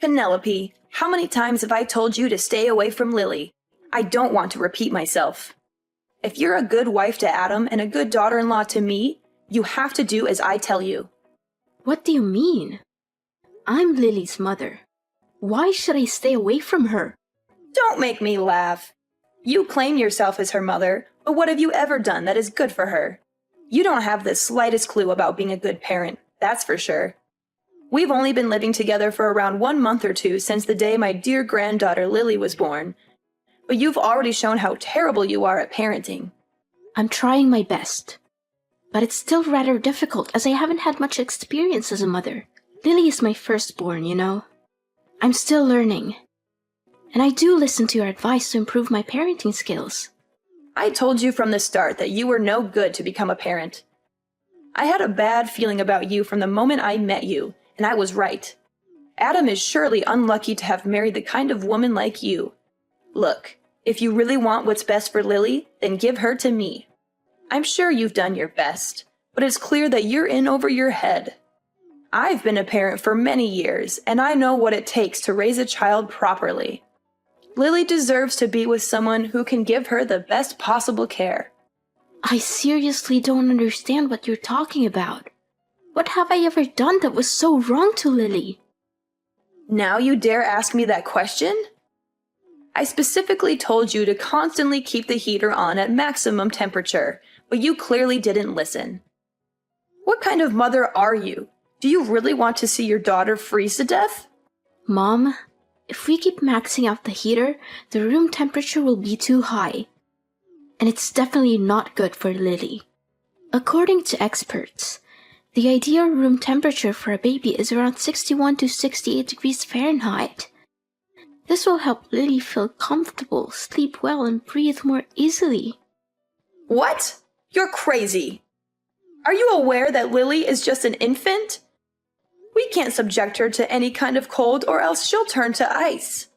Penelope, how many times have I told you to stay away from Lily? I don't want to repeat myself. If you're a good wife to Adam and a good daughter-in-law to me, you have to do as I tell you. What do you mean? I'm Lily's mother. Why should I stay away from her? Don't make me laugh. You claim yourself as her mother, but what have you ever done that is good for her? You don't have the slightest clue about being a good parent, that's for sure. We've only been living together for around 1 month or two since the day my dear granddaughter Lily was born. But you've already shown how terrible you are at parenting. I'm trying my best. But it's still rather difficult as I haven't had much experience as a mother. Lily is my firstborn, you know. I'm still learning. And I do listen to your advice to improve my parenting skills. I told you from the start that you were no good to become a parent. I had a bad feeling about you from the moment I met you, and I was right. Adam is surely unlucky to have married the kind of woman like you. Look, if you really want what's best for Lily, then give her to me. I'm sure you've done your best, but it's clear that you're in over your head. I've been a parent for many years, and I know what it takes to raise a child properly. Lily deserves to be with someone who can give her the best possible care. I seriously don't understand what you're talking about. What have I ever done that was so wrong to Lily? Now you dare ask me that question? I specifically told you to constantly keep the heater on at maximum temperature, but you clearly didn't listen. What kind of mother are you? Do you really want to see your daughter freeze to death? Mom, if we keep maxing out the heater, the room temperature will be too high. And it's definitely not good for Lily. According to experts, the ideal room temperature for a baby is around 61 to 68 degrees Fahrenheit. This will help Lily feel comfortable, sleep well, and breathe more easily. What? You're crazy. Are you aware that Lily is just an infant? We can't subject her to any kind of cold or else she'll turn to ice.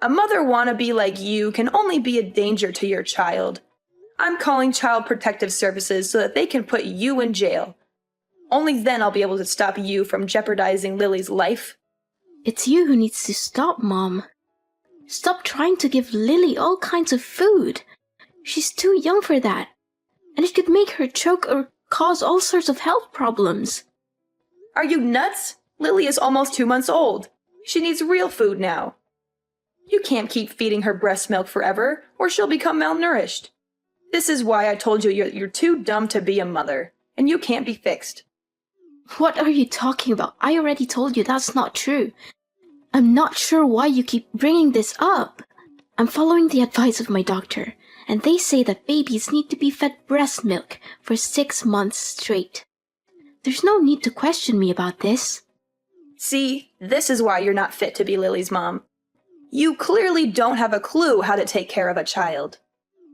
A mother wannabe like you can only be a danger to your child. I'm calling Child Protective Services so that they can put you in jail. Only then I'll be able to stop you from jeopardizing Lily's life. It's you who needs to stop, Mom. Stop trying to give Lily all kinds of food. She's too young for that. And it could make her choke or cause all sorts of health problems. Are you nuts? Lily is almost 2 months old. She needs real food now. You can't keep feeding her breast milk forever, or she'll become malnourished. This is why I told you you're too dumb to be a mother, and you can't be fixed. What are you talking about? I already told you that's not true. I'm not sure why you keep bringing this up. I'm following the advice of my doctor, and they say that babies need to be fed breast milk for 6 months straight. There's no need to question me about this. See, this is why you're not fit to be Lily's mom. You clearly don't have a clue how to take care of a child.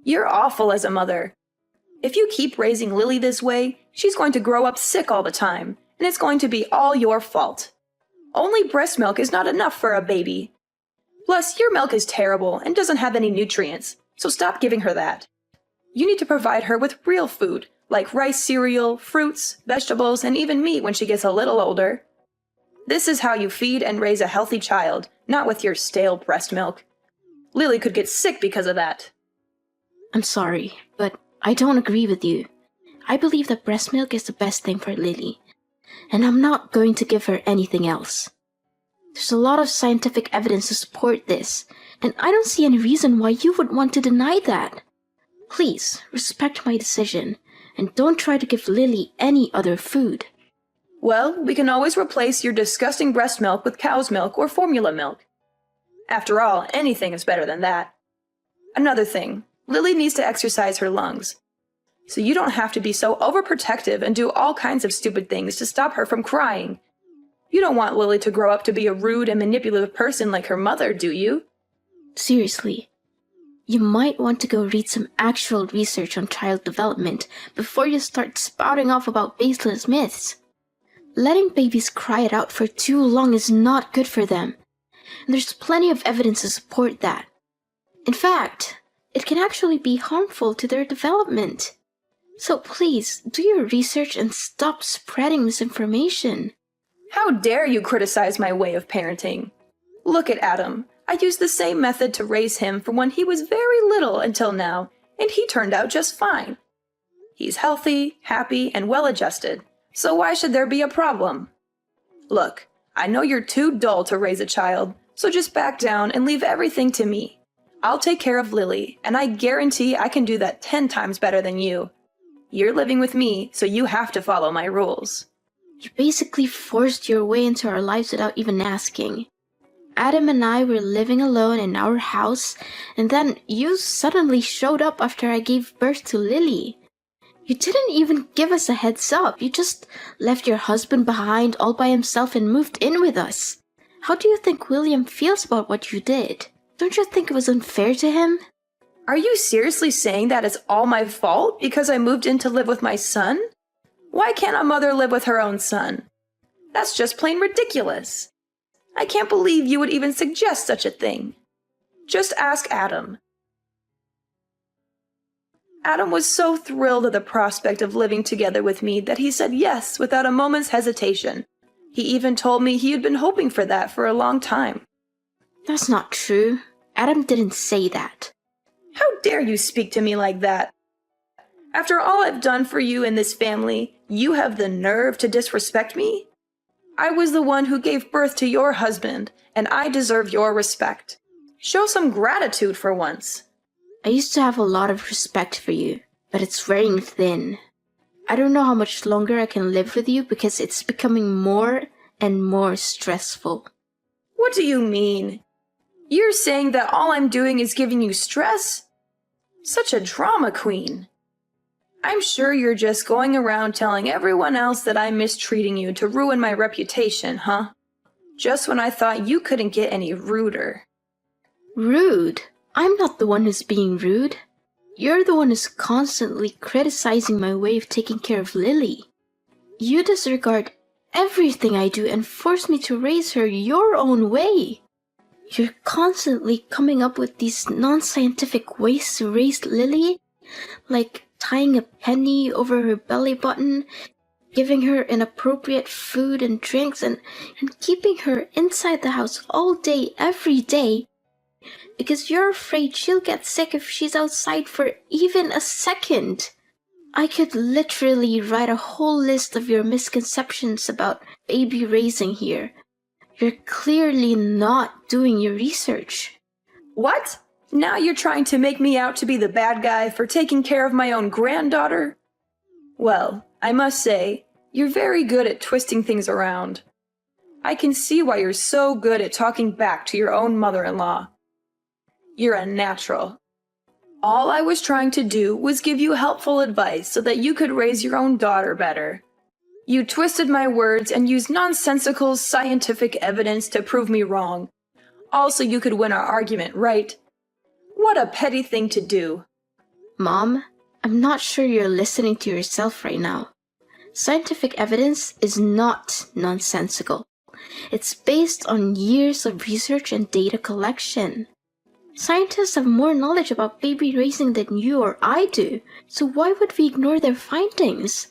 You're awful as a mother. If you keep raising Lily this way, she's going to grow up sick all the time, and it's going to be all your fault. Only breast milk is not enough for a baby. Plus, your milk is terrible and doesn't have any nutrients, so stop giving her that. You need to provide her with real food, like rice cereal, fruits, vegetables, and even meat when she gets a little older. This is how you feed and raise a healthy child, not with your stale breast milk. Lily could get sick because of that. I'm sorry, but I don't agree with you. I believe that breast milk is the best thing for Lily, and I'm not going to give her anything else. There's a lot of scientific evidence to support this, and I don't see any reason why you would want to deny that. Please, respect my decision, and don't try to give Lily any other food. Well, we can always replace your disgusting breast milk with cow's milk or formula milk. After all, anything is better than that. Another thing, Lily needs to exercise her lungs. So you don't have to be so overprotective and do all kinds of stupid things to stop her from crying. You don't want Lily to grow up to be a rude and manipulative person like her mother, do you? Seriously, you might want to go read some actual research on child development before you start spouting off about baseless myths. Letting babies cry it out for too long is not good for them, and there's plenty of evidence to support that. In fact, it can actually be harmful to their development. So please, do your research and stop spreading misinformation. How dare you criticize my way of parenting? Look at Adam. I used the same method to raise him from when he was very little until now, and he turned out just fine. He's healthy, happy, and well-adjusted, so why should there be a problem? Look, I know you're too dull to raise a child, so just back down and leave everything to me. I'll take care of Lily, and I guarantee I can do that 10 times better than you. You're living with me, so you have to follow my rules. You basically forced your way into our lives without even asking. Adam and I were living alone in our house, and then you suddenly showed up after I gave birth to Lily. You didn't even give us a heads up. You just left your husband behind all by himself and moved in with us. How do you think William feels about what you did? Don't you think it was unfair to him? Are you seriously saying that it's all my fault because I moved in to live with my son? Why can't a mother live with her own son? That's just plain ridiculous. I can't believe you would even suggest such a thing. Just ask Adam. Adam was so thrilled at the prospect of living together with me that he said yes without a moment's hesitation. He even told me he had been hoping for that for a long time. That's not true. Adam didn't say that. How dare you speak to me like that? After all I've done for you in this family, you have the nerve to disrespect me? I was the one who gave birth to your husband, and I deserve your respect. Show some gratitude for once. I used to have a lot of respect for you, but it's wearing thin. I don't know how much longer I can live with you because it's becoming more and more stressful. What do you mean? You're saying that all I'm doing is giving you stress? Such a drama queen. I'm sure you're just going around telling everyone else that I'm mistreating you to ruin my reputation, huh? Just when I thought you couldn't get any ruder. Rude? I'm not the one who's being rude. You're the one who's constantly criticizing my way of taking care of Lily. You disregard everything I do and force me to raise her your own way. You're constantly coming up with these non-scientific ways to raise Lily, like tying a penny over her belly button, giving her inappropriate food and drinks, and keeping her inside the house all day, every day, because you're afraid she'll get sick if she's outside for even a second. I could literally write a whole list of your misconceptions about baby raising here. You're clearly not doing your research. What? Now you're trying to make me out to be the bad guy for taking care of my own granddaughter? Well, I must say, you're very good at twisting things around. I can see why you're so good at talking back to your own mother-in-law. You're a natural. All I was trying to do was give you helpful advice so that you could raise your own daughter better. You twisted my words and used nonsensical scientific evidence to prove me wrong. Also, you could win our argument, right? What a petty thing to do. Mom, I'm not sure you're listening to yourself right now. Scientific evidence is not nonsensical. It's based on years of research and data collection. Scientists have more knowledge about baby raising than you or I do, so why would we ignore their findings?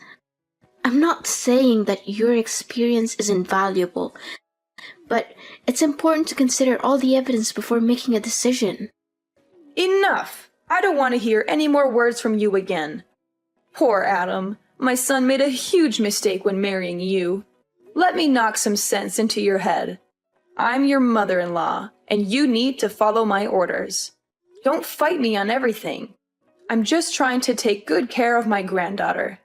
I'm not saying that your experience is invaluable, but it's important to consider all the evidence before making a decision. Enough! I don't want to hear any more words from you again. Poor Adam. My son made a huge mistake when marrying you. Let me knock some sense into your head. I'm your mother-in-law, and you need to follow my orders. Don't fight me on everything. I'm just trying to take good care of my granddaughter.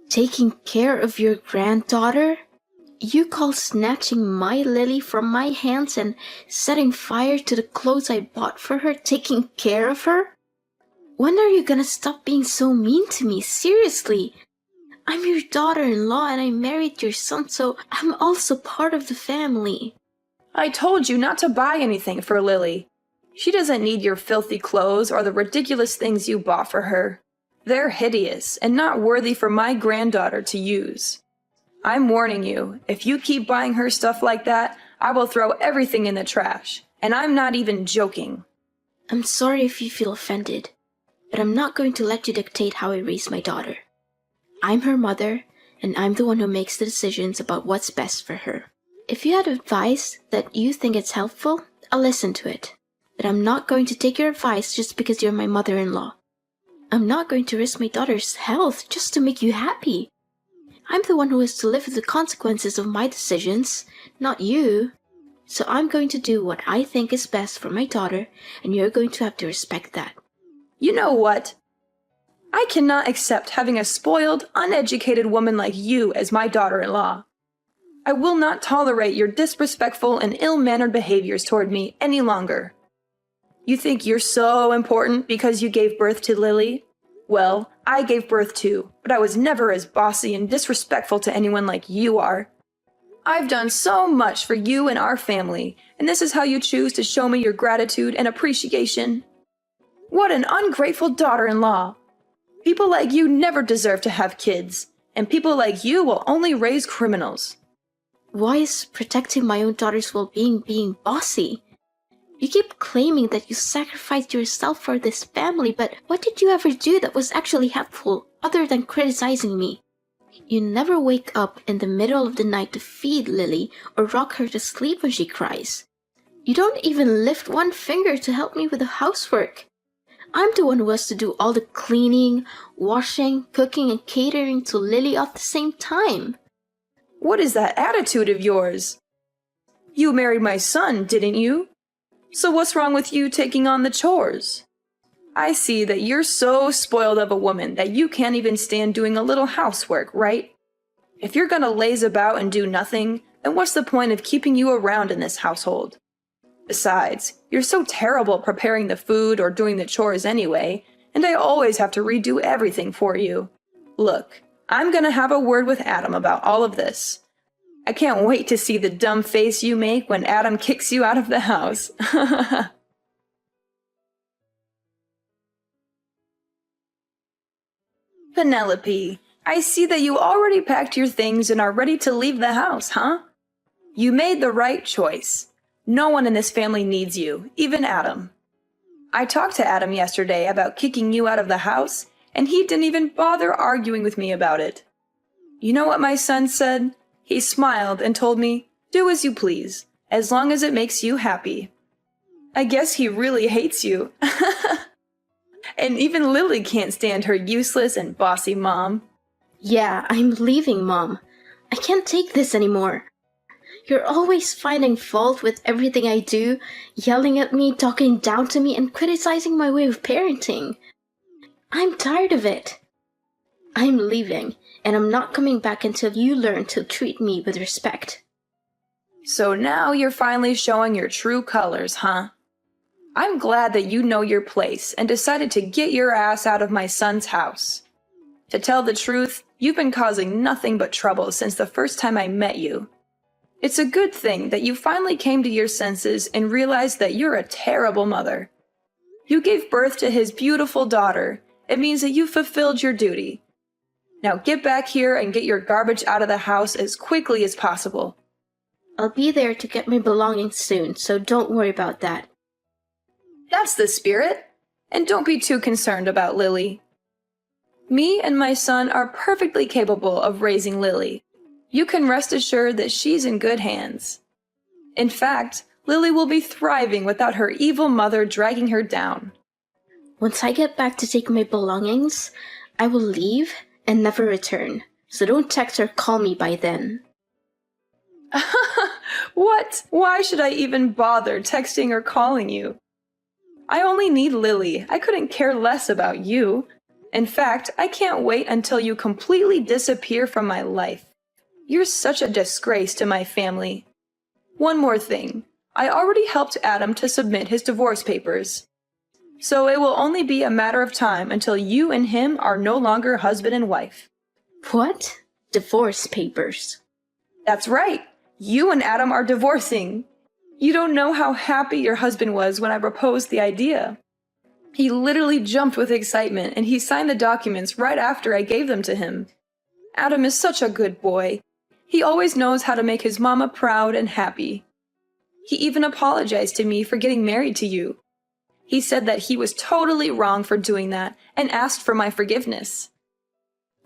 Taking care of your granddaughter? You call snatching my Lily from my hands and setting fire to the clothes I bought for her taking care of her? When are you gonna stop being so mean to me? Seriously. I'm your daughter-in-law and I married your son, so I'm also part of the family. I told you not to buy anything for Lily. She doesn't need your filthy clothes or the ridiculous things you bought for her. They're hideous and not worthy for my granddaughter to use. I'm warning you, if you keep buying her stuff like that, I will throw everything in the trash. And I'm not even joking. I'm sorry if you feel offended, but I'm not going to let you dictate how I raise my daughter. I'm her mother, and I'm the one who makes the decisions about what's best for her. If you had advice that you think is helpful, I'll listen to it. But I'm not going to take your advice just because you're my mother-in-law. I'm not going to risk my daughter's health just to make you happy. I'm the one who has to live with the consequences of my decisions, not you. So I'm going to do what I think is best for my daughter, and you're going to have to respect that. You know what? I cannot accept having a spoiled, uneducated woman like you as my daughter-in-law. I will not tolerate your disrespectful and ill-mannered behaviors toward me any longer. You think you're so important because you gave birth to Lily? Well, I gave birth too, but I was never as bossy and disrespectful to anyone like you are. I've done so much for you and our family, and this is how you choose to show me your gratitude and appreciation? What an ungrateful daughter-in-law! People like you never deserve to have kids, and people like you will only raise criminals. Why is protecting my own daughter's well-being being bossy? You keep claiming that you sacrificed yourself for this family, but what did you ever do that was actually helpful other than criticizing me? You never wake up in the middle of the night to feed Lily or rock her to sleep when she cries. You don't even lift one finger to help me with the housework. I'm the one who has to do all the cleaning, washing, cooking, and catering to Lily at the same time. What is that attitude of yours? You married my son, didn't you? So what's wrong with you taking on the chores? I see that you're so spoiled of a woman that you can't even stand doing a little housework, right? If you're gonna laze about and do nothing, then what's the point of keeping you around in this household? Besides, you're so terrible preparing the food or doing the chores anyway, and I always have to redo everything for you. Look, I'm gonna have a word with Adam about all of this. I can't wait to see the dumb face you make when Adam kicks you out of the house. Penelope, I see that you already packed your things and are ready to leave the house, huh? You made the right choice. No one in this family needs you, even Adam. I talked to Adam yesterday about kicking you out of the house, and he didn't even bother arguing with me about it. You know what my son said? He smiled and told me, "Do as you please, as long as it makes you happy." I guess he really hates you. And even Lily can't stand her useless and bossy mom. Yeah, I'm leaving, Mom. I can't take this anymore. You're always finding fault with everything I do, yelling at me, talking down to me, and criticizing my way of parenting. I'm tired of it. I'm leaving, and I'm not coming back until you learn to treat me with respect. So now you're finally showing your true colors, huh? I'm glad that you know your place and decided to get your ass out of my son's house. To tell the truth, you've been causing nothing but trouble since the first time I met you. It's a good thing that you finally came to your senses and realized that you're a terrible mother. You gave birth to his beautiful daughter. It means that you fulfilled your duty. Now get back here and get your garbage out of the house as quickly as possible. I'll be there to get my belongings soon, so don't worry about that. That's the spirit. And don't be too concerned about Lily. Me and my son are perfectly capable of raising Lily. You can rest assured that she's in good hands. In fact, Lily will be thriving without her evil mother dragging her down. Once I get back to take my belongings, I will leave and never return, so don't text or call me by then. What? Why should I even bother texting or calling you? I only need Lily. I couldn't care less about you. In fact, I can't wait until you completely disappear from my life. You're such a disgrace to my family. One more thing. I already helped Adam to submit his divorce papers. So it will only be a matter of time until you and him are no longer husband and wife. What? Divorce papers? That's right. You and Adam are divorcing. You don't know how happy your husband was when I proposed the idea. He literally jumped with excitement, and he signed the documents right after I gave them to him. Adam is such a good boy. He always knows how to make his mama proud and happy. He even apologized to me for getting married to you. He said that he was totally wrong for doing that and asked for my forgiveness.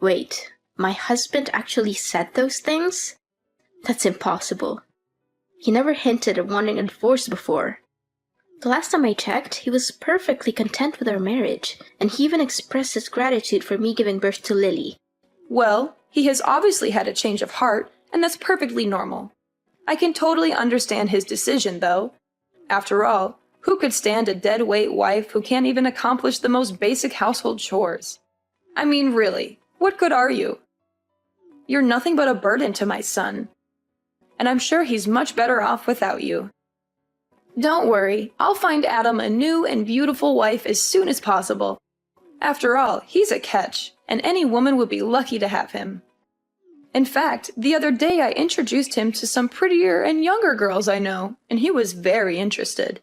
Wait, my husband actually said those things? That's impossible. He never hinted at wanting a divorce before. The last time I checked, he was perfectly content with our marriage, and he even expressed his gratitude for me giving birth to Lily. Well, he has obviously had a change of heart, and that's perfectly normal. I can totally understand his decision, though. After all, who could stand a dead-weight wife who can't even accomplish the most basic household chores? I mean, really, what good are you? You're nothing but a burden to my son. And I'm sure he's much better off without you. Don't worry, I'll find Adam a new and beautiful wife as soon as possible. After all, he's a catch, and any woman would be lucky to have him. In fact, the other day I introduced him to some prettier and younger girls I know, and he was very interested.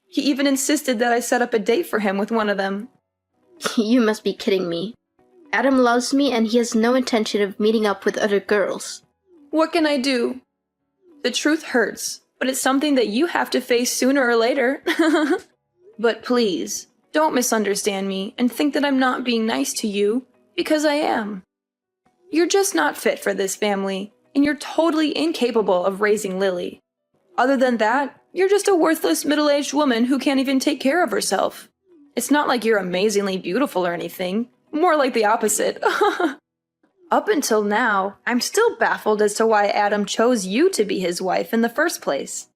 He even insisted that I set up a date for him with one of them. You must be kidding me. Adam loves me and he has no intention of meeting up with other girls. What can I do? The truth hurts, but it's something that you have to face sooner or later. But please, don't misunderstand me and think that I'm not being nice to you, because I am. You're just not fit for this family, and you're totally incapable of raising Lily. Other than that, you're just a worthless middle-aged woman who can't even take care of herself. It's not like you're amazingly beautiful or anything, more like the opposite. Up until now, I'm still baffled as to why Adam chose you to be his wife in the first place.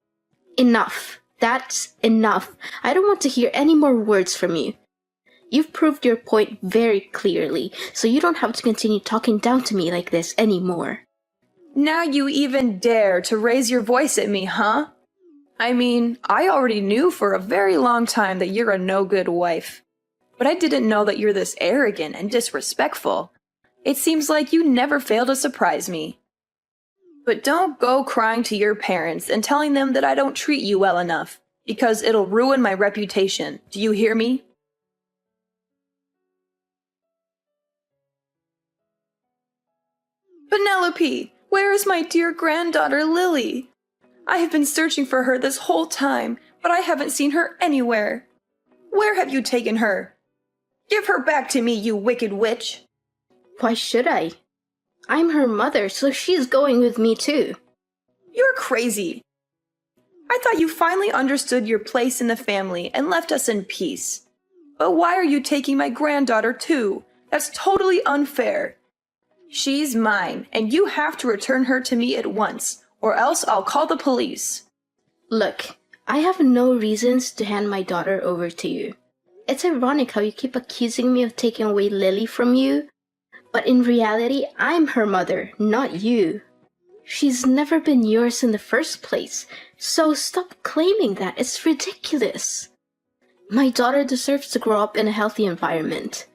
Enough. That's enough. I don't want to hear any more words from you. You've proved your point very clearly, so you don't have to continue talking down to me like this anymore. Now you even dare to raise your voice at me, huh? I mean, I already knew for a very long time that you're a no-good wife. But I didn't know that you're this arrogant and disrespectful. It seems like you never fail to surprise me. But don't go crying to your parents and telling them that I don't treat you well enough, because it'll ruin my reputation. Do you hear me? Penelope, where is my dear granddaughter Lily? I have been searching for her this whole time, but I haven't seen her anywhere. Where have you taken her? Give her back to me, you wicked witch! Why should I? I'm her mother, so she's going with me too. You're crazy. I thought you finally understood your place in the family and left us in peace. But why are you taking my granddaughter too? That's totally unfair. She's mine, and you have to return her to me at once, or else I'll call the police. Look, I have no reasons to hand my daughter over to you. It's ironic how you keep accusing me of taking away Lily from you, but in reality, I'm her mother, not you. She's never been yours in the first place, so stop claiming that. It's ridiculous. My daughter deserves to grow up in a healthy environment.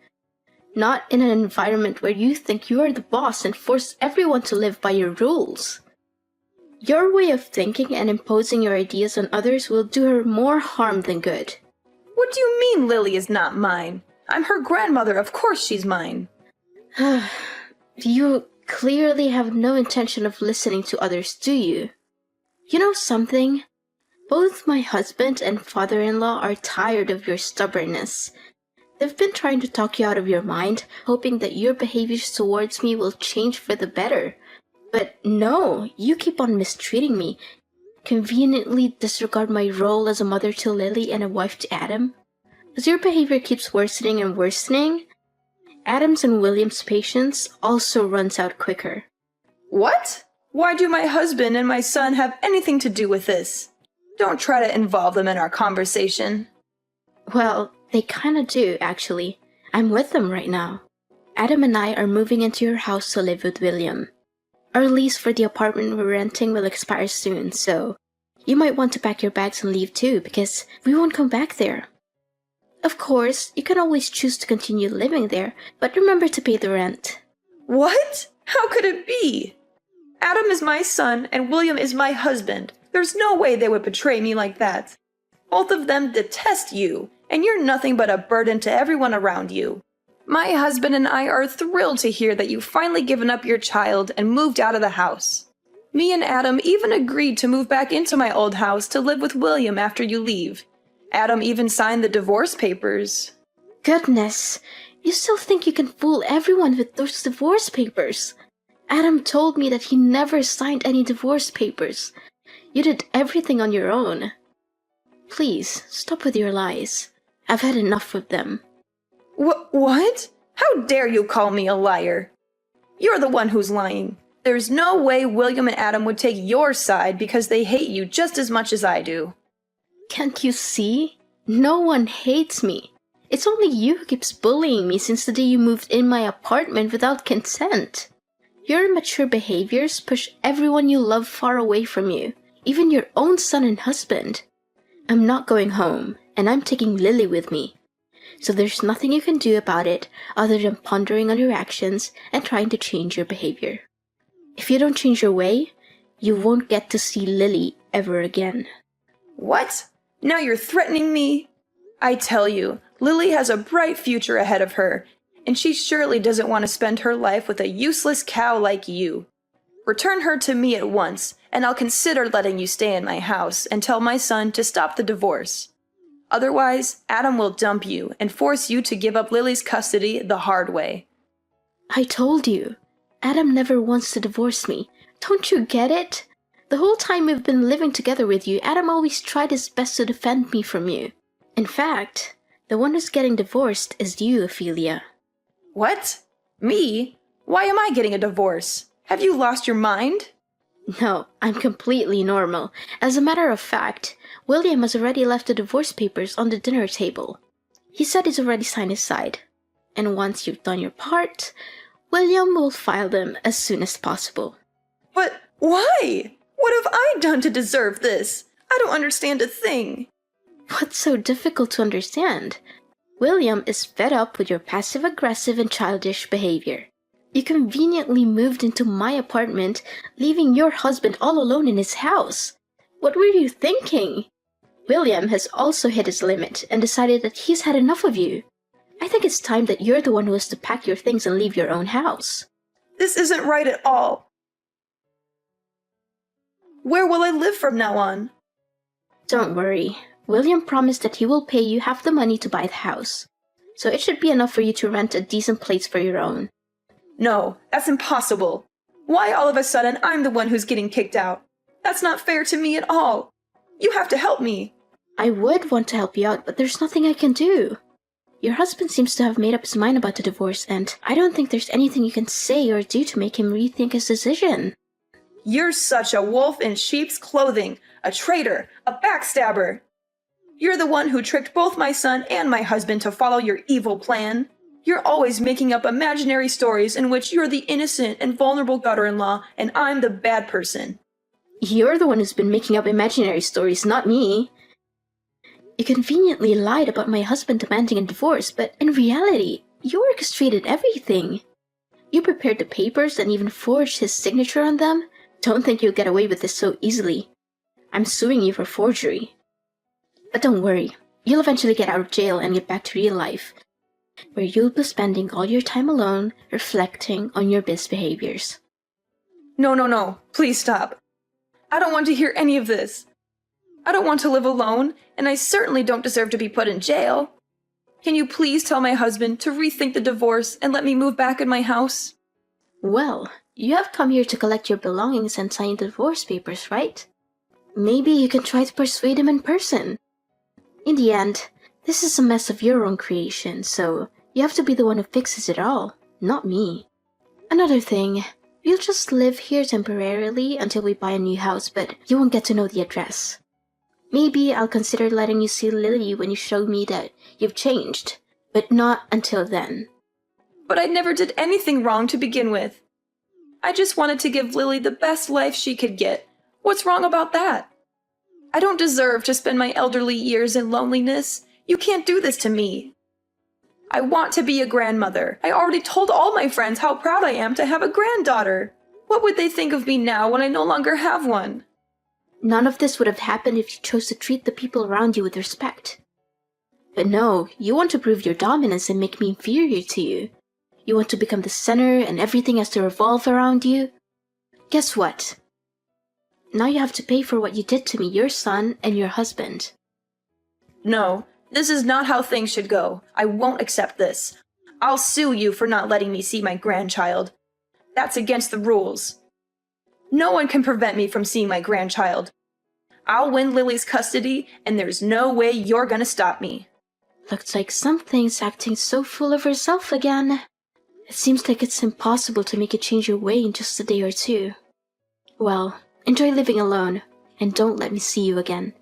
Not in an environment where you think you are the boss and force everyone to live by your rules. Your way of thinking and imposing your ideas on others will do her more harm than good. What do you mean Lily is not mine? I'm her grandmother, of course she's mine. You clearly have no intention of listening to others, do you? You know something? Both my husband and father-in-law are tired of your stubbornness. They've been trying to talk you out of your mind, hoping that your behaviors towards me will change for the better. But no, you keep on mistreating me, conveniently disregard my role as a mother to Lily and a wife to Adam. As your behavior keeps worsening and worsening, Adam's and William's patience also runs out quicker. What? Why do my husband and my son have anything to do with this? Don't try to involve them in our conversation. Well, they kinda do, actually. I'm with them right now. Adam and I are moving into your house to live with William. Our lease for the apartment we're renting will expire soon, so you might want to pack your bags and leave too, because we won't come back there. Of course, you can always choose to continue living there, but remember to pay the rent. What? How could it be? Adam is my son and William is my husband. There's no way they would betray me like that. Both of them detest you, and you're nothing but a burden to everyone around you. My husband and I are thrilled to hear that you've finally given up your child and moved out of the house. Me and Adam even agreed to move back into my old house to live with William after you leave. Adam even signed the divorce papers. Goodness, you still think you can fool everyone with those divorce papers? Adam told me that he never signed any divorce papers. You did everything on your own. Please, stop with your lies. I've had enough of them. What? How dare you call me a liar? You're the one who's lying. There's no way William and Adam would take your side because they hate you just as much as I do. Can't you see? No one hates me. It's only you who keeps bullying me since the day you moved in my apartment without consent. Your immature behaviors push everyone you love far away from you, even your own son and husband. I'm not going home, and I'm taking Lily with me. So there's nothing you can do about it other than pondering on your actions and trying to change your behavior. If you don't change your way, you won't get to see Lily ever again. What? Now you're threatening me? I tell you, Lily has a bright future ahead of her, and she surely doesn't want to spend her life with a useless cow like you. Return her to me at once, and I'll consider letting you stay in my house and tell my son to stop the divorce. Otherwise, Adam will dump you and force you to give up Lily's custody the hard way. I told you, Adam never wants to divorce me. Don't you get it? The whole time we've been living together with you, Adam always tried his best to defend me from you. In fact, the one who's getting divorced is you, Ophelia. What? Me? Why am I getting a divorce? Have you lost your mind? No, I'm completely normal. As a matter of fact, William has already left the divorce papers on the dinner table. He said he's already signed his side. And once you've done your part, William will file them as soon as possible. But why? What have I done to deserve this? I don't understand a thing. What's so difficult to understand? William is fed up with your passive-aggressive and childish behavior. You conveniently moved into my apartment, leaving your husband all alone in his house. What were you thinking? William has also hit his limit and decided that he's had enough of you. I think it's time that you're the one who has to pack your things and leave your own house. This isn't right at all. Where will I live from now on? Don't worry. William promised that he will pay you half the money to buy the house. So it should be enough for you to rent a decent place for your own. No, that's impossible. Why all of a sudden I'm the one who's getting kicked out? That's not fair to me at all. You have to help me. I would want to help you out, but there's nothing I can do. Your husband seems to have made up his mind about the divorce, and I don't think there's anything you can say or do to make him rethink his decision. You're such a wolf in sheep's clothing, a traitor, a backstabber. You're the one who tricked both my son and my husband to follow your evil plan. You're always making up imaginary stories in which you're the innocent and vulnerable daughter-in-law and I'm the bad person. You're the one who's been making up imaginary stories, not me. You conveniently lied about my husband demanding a divorce, but in reality, you orchestrated everything. You prepared the papers and even forged his signature on them. Don't think you'll get away with this so easily. I'm suing you for forgery. But don't worry, you'll eventually get out of jail and get back to real life, where you'll be spending all your time alone, reflecting on your misbehaviors. No, please stop. I don't want to hear any of this. I don't want to live alone, and I certainly don't deserve to be put in jail. Can you please tell my husband to rethink the divorce and let me move back in my house? Well, you have come here to collect your belongings and sign the divorce papers, right? Maybe you can try to persuade him in person. In the end, this is a mess of your own creation, so you have to be the one who fixes it all, not me. Another thing, you'll just live here temporarily until we buy a new house, but you won't get to know the address. Maybe I'll consider letting you see Lily when you show me that you've changed, but not until then. But I never did anything wrong to begin with. I just wanted to give Lily the best life she could get. What's wrong about that? I don't deserve to spend my elderly years in loneliness. You can't do this to me. I want to be a grandmother. I already told all my friends how proud I am to have a granddaughter. What would they think of me now when I no longer have one? None of this would have happened if you chose to treat the people around you with respect. But no, you want to prove your dominance and make me inferior to you. You want to become the center and everything has to revolve around you. Guess what? Now you have to pay for what you did to me, your son, and your husband. No, this is not how things should go. I won't accept this. I'll sue you for not letting me see my grandchild. That's against the rules. No one can prevent me from seeing my grandchild. I'll win Lily's custody, and there's no way you're gonna stop me. Looks like something's acting so full of herself again. It seems like it's impossible to make a change your way in just a day or two. Well, enjoy living alone, and don't let me see you again.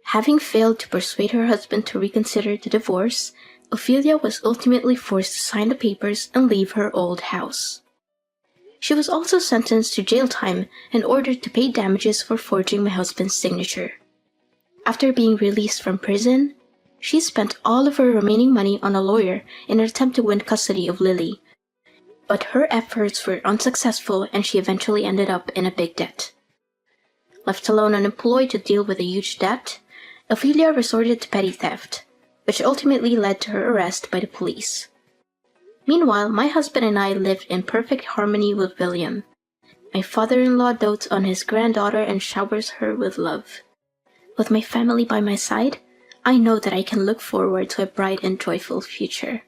Having failed to persuade her husband to reconsider the divorce, Ophelia was ultimately forced to sign the papers and leave her old house. She was also sentenced to jail time and ordered to pay damages for forging my husband's signature. After being released from prison, she spent all of her remaining money on a lawyer in an attempt to win custody of Lily. But her efforts were unsuccessful and she eventually ended up in a big debt. Left alone unemployed to deal with a huge debt, Ophelia resorted to petty theft, which ultimately led to her arrest by the police. Meanwhile, my husband and I lived in perfect harmony with William. My father-in-law dotes on his granddaughter and showers her with love. With my family by my side, I know that I can look forward to a bright and joyful future.